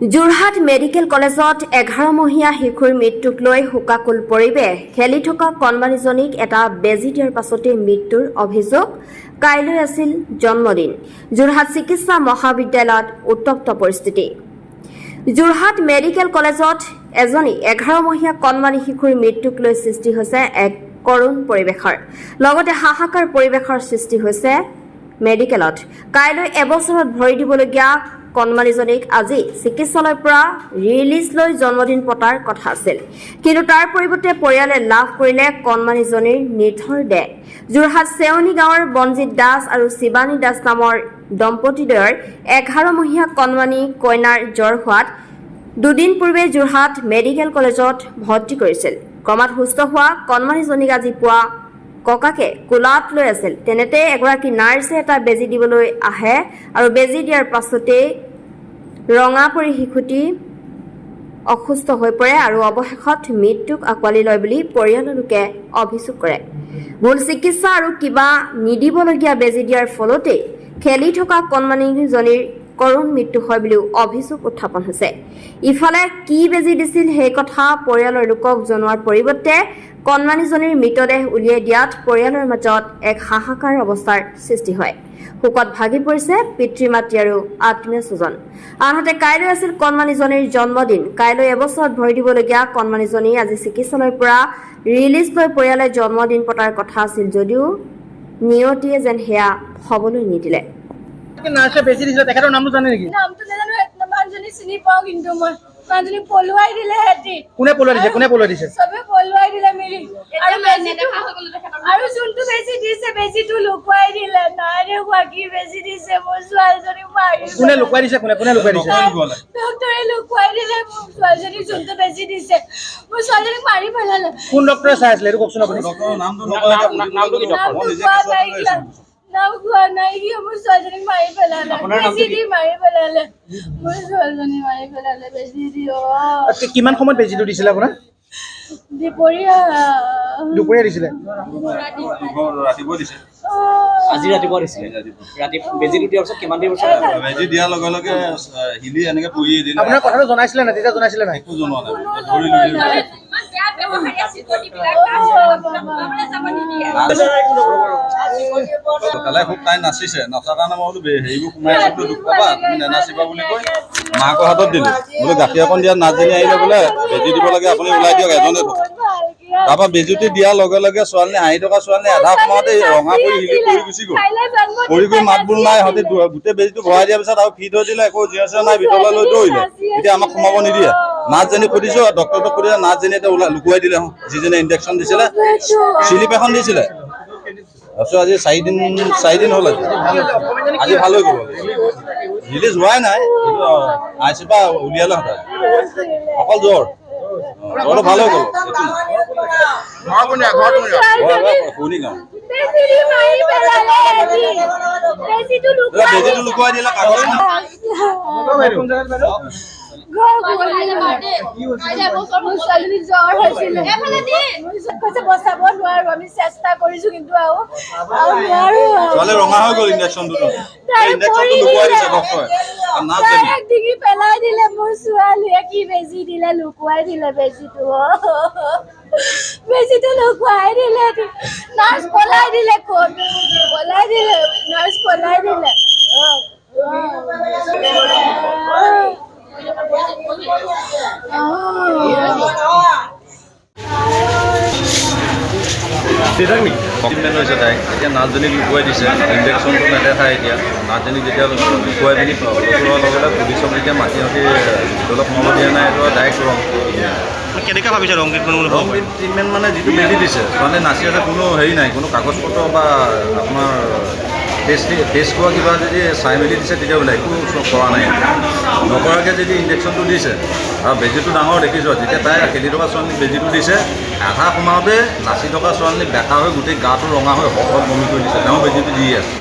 Jorhat medical কলেজত 11মহীয়া শিশুৰ মৃত্যুক লৈ শোকাকুল পৰিৱেশ। খেলি থকা কণমানিজনীক এটা বেজী দিয়াৰ পাছতে মৃত্যুৰ অভিযোগ। কাইলৈ আছিল জন্মদিন। যোৰহাট চিকিৎসা মহাবিদ্যালয়ত উত্তপ্ত পৰিস্থিতি। যোৰহাট মেডিকেল কলেজত এজনী 11মহীয়া কণমানি শিশুৰ মৃত্যুক লৈ সৃষ্টি হৈছে এক কৰুণ পৰিৱেশৰ। লগতে হাহাকাৰ পৰিৱেশৰ সৃষ্টি হৈছে মেডিকেলত। কাইলৈ এবছৰত ভৰি দিবলগীয়া কণমানিজনীক আজি চিকিৎসালয়ৰ পৰা ৰিলিজ লৈ জন্মদিন পতাৰ কথা আছিল, কিন্তু তাৰ পৰিৱৰ্তে পৰিয়ালে লাভ কৰিলে কণমানিজনীৰ নিথৰ দেহ। যোৰহাট চেউনি গাঁৱৰ বনজিৎ দাস আৰু শিৱানী দাস নামৰ দম্পতীদ্বয়ৰ 11মহীয়া কণমানি কন্যাৰ জ্বৰ হোৱাত দুদিন পূৰ্বে যোৰহাট মেডিকেল কলেজত ভৰ্তি কৰিছিল। ক্ৰমাৎ সুস্থ হোৱা কণমানিজনীক আজি পুৱা ককাকে কোলাত লৈ আছিল। তেনেতে এগৰাকী নাৰ্ছে এটা বেজী দিবলৈ আহে আৰু বেজী দিয়াৰ পাছতে ৰঙা পৰি শিশুটি অসুস্থ হৈ পৰে আৰু অৱশেষত মৃত্যুক আঁকোৱালি লয় বুলি পৰিয়ালৰ লোকে অভিযোগ কৰে। ভুল চিকিৎসা আৰু কিবা নিদিবলগীয়া বেজী দিয়াৰ ফলতে খেলি থকা কণমানিজনীৰ কৰুণ মৃত্যু হয় বুলিও অভিযোগ উত্থাপন হৈছে। ইফালে কি বেজী দিছিল সেই কথা পৰিয়ালৰ লোকক জনোৱাৰ পৰিৱৰ্তে কণমানিজনীৰ মৃতদেহ উলিয়াই দিয়াত পৰিয়ালৰ মাজত এক হাহাকাৰ অৱস্থাৰ সৃষ্টি হয়। শোকত ভাগি পৰিছে পিতৃ মাতৃ আৰু আত্মীয় স্বজন। আনহাতে কাইলৈ আছিল কণমানিজনীৰ জন্মদিন। কাইলৈ এবছৰত ভৰি দিবলগীয়া কণমানিজনী আজি চিকিৎসালয়ৰ পৰা ৰিলিজ লৈ পৰিয়ালে জন্মদিন পতাৰ কথা আছিল যদিও নিয়তিয়ে যেন সেয়া হ'বলৈ নিদিলে। নাৰ্ছে বেছি দিছিল, তেখেতৰ নামটো জানে নেকি? নামটো নাজানো, মানুহজনী চিনি পাওঁ, কিন্তু মই মানুহজনী পলুৱাই দিলে হেতি। কোনে পলুৱাই দিছে? কোনে পলুৱাই দিছে? চবে পলুৱাই দিলে মিলি। আৰু যোনটো বেজি দিছে বেজিটো লুকুৱাই দিলে। নাই দেখুৱা কি বেজি দিছে, মোৰ ছোৱালীজনীক মাৰিছে। কোনে লুকুৱাই দিছে? কোনে লুকুৱাই দিছে? ডক্টৰে লুকুৱাই দিলে মোৰ ছোৱালীজনীক যোনটো বেজি দিছে। মোৰ ছোৱালীজনীক মাৰি পেলালে। কোন ডক্টৰে চাই আছিলে এইটো কওকচোন আপুনি? নামটো কোৱা নাই, কি মোৰ ছোৱালীজনীক মাৰি পেলালে, বেজি দি মাৰি পেলালে। মোৰ ছোৱালীজনী মাৰি পেলালে বেজি দি। কিমান সময়ত বেজিটো দিছিলে আপোনাৰ? দুপৰীয়া দিছিলে। ৰাতিপুৱা দিছে। আজি ৰাতিপুৱা দিছিলে। বেজীটো দিয়াৰ পিছত কিমান দেৰি পিছত বেজী দিয়াৰ লগে লগে হিলি এনেকে পৰি দিলে। আপোনাৰ কথাটো জনাইছিলে নাই? তেতিয়া জনাইছিলে নাই? একো জনোৱা নাই। ধৰি লৈ তাই খুব তাই নাচিছে, নচাৰ কাৰণে মই বোলো হেৰিবোৰ সোমাই আছো বোলো, দুখ পাবা তুমি নানাচিবা বুলি কৈ মাকৰ হাতত দিলো। বোলো গাখীৰ অকণ দিয়া নাচজনী আহিলে বোলে বেজী দিব লাগে, আপুনি ওলাই দিয়ক, এজনে থকা। তাৰপৰা বেজীটো দিয়াৰ লগে লগে ছোৱালীজনী আহি থকা ছোৱালীজনী আধা সময়তে ৰঙা পৰি হিলি পৰি গুচি গ'ল। পৰি গৈ মাত বোল নাই, সিহঁতে গোটেই বেজীটো ভৰাই দিয়াৰ পিছত আৰু ফিট হৈ দিলে, একো জিৰচা নাই, ভিতৰলৈ লৈ দৌৰিলে। এতিয়া আমাক সোমাব নিদিয়ে। নাৰ্ছজনী সুধিছো, ডক্টৰক সুধিলে, নাৰ্ছজনী এটা লুকুৱাই দিলে। যিজনে ইনজেকশ্যন দিছিলে, চিলিপ এখন দিছিলে। তাৰপিছত আজি 4 দিন হ'ল। আজি ভাল হৈ গ'ল। ৰিলিজ হোৱাই নাই, কিন্তু আইচিউৰ পৰা উলিয়ালে হঠাৎ। অকল জ্বৰ, জ্বৰটো ভাল হৈ গ'ল। শুনি গাঁও বেজীটো লুকুৱাই দিলে, কাগজ বচাব নোৱাৰো, আমি চেষ্টা কৰিছো কিন্তু ছোৱালী ৰঙা হৈ গ'ল। ইনজেকশ্যনটো লুকুৱাই দিছে ডক্টৰে। ডিঙি পেলাই দিলে মোৰ ছোৱালীয়ে। কি বেজি দিলে? লুকুৱাই দিলে বেজিটো। বেজিটো লুকুৱাই দিলে। নাৰ্ছ পলাই দিলে। ক'ত পলাই দিলে? নাৰ্ছ পলাই দিলে। ট্ৰিটমেণ্ট হৈছে তাইক। এতিয়া নাৰ্ছজনীক লুকুৱাই দিছে, ইনজেকশ্যনটো নেদেখায়। এতিয়া নাৰ্ছজনীক যেতিয়া লুকুৱাই পিনি লোৱাৰ লগে লগে পুলিচক যেতিয়া মাতি ভিতৰত সোমাব দিয়া নাই, এইটো ডাইৰেক্ট ৰং। কেনেকৈ ভাবিছে ৰং ট্ৰিটমেণ্ট মানে যিটো বেজি দিছে, ছোৱালী নাচি আছে, কোনো হেৰি নাই, কোনো কাগজ পত্ৰ বা আপোনাৰ টেষ্ট কৰা কিবা যদি চাই মেলি দিছে তেতিয়া বোলে একো কৰা নাই। নকৰাকৈ যদি ইনজেকশ্যনটো দিছে আৰু বেজীটো ডাঙৰ দেখিছোঁ, যেতিয়া তাই খেলি থকা ছোৱালীক বেজীটো দিছে, আধা সোমাওঁতে নাচি থকা ছোৱালী বেকা হৈ গোটেই গাটো ৰঙা হৈ শকত বমি কৰি দিছে। তেওঁ বেজীটো দি আছে।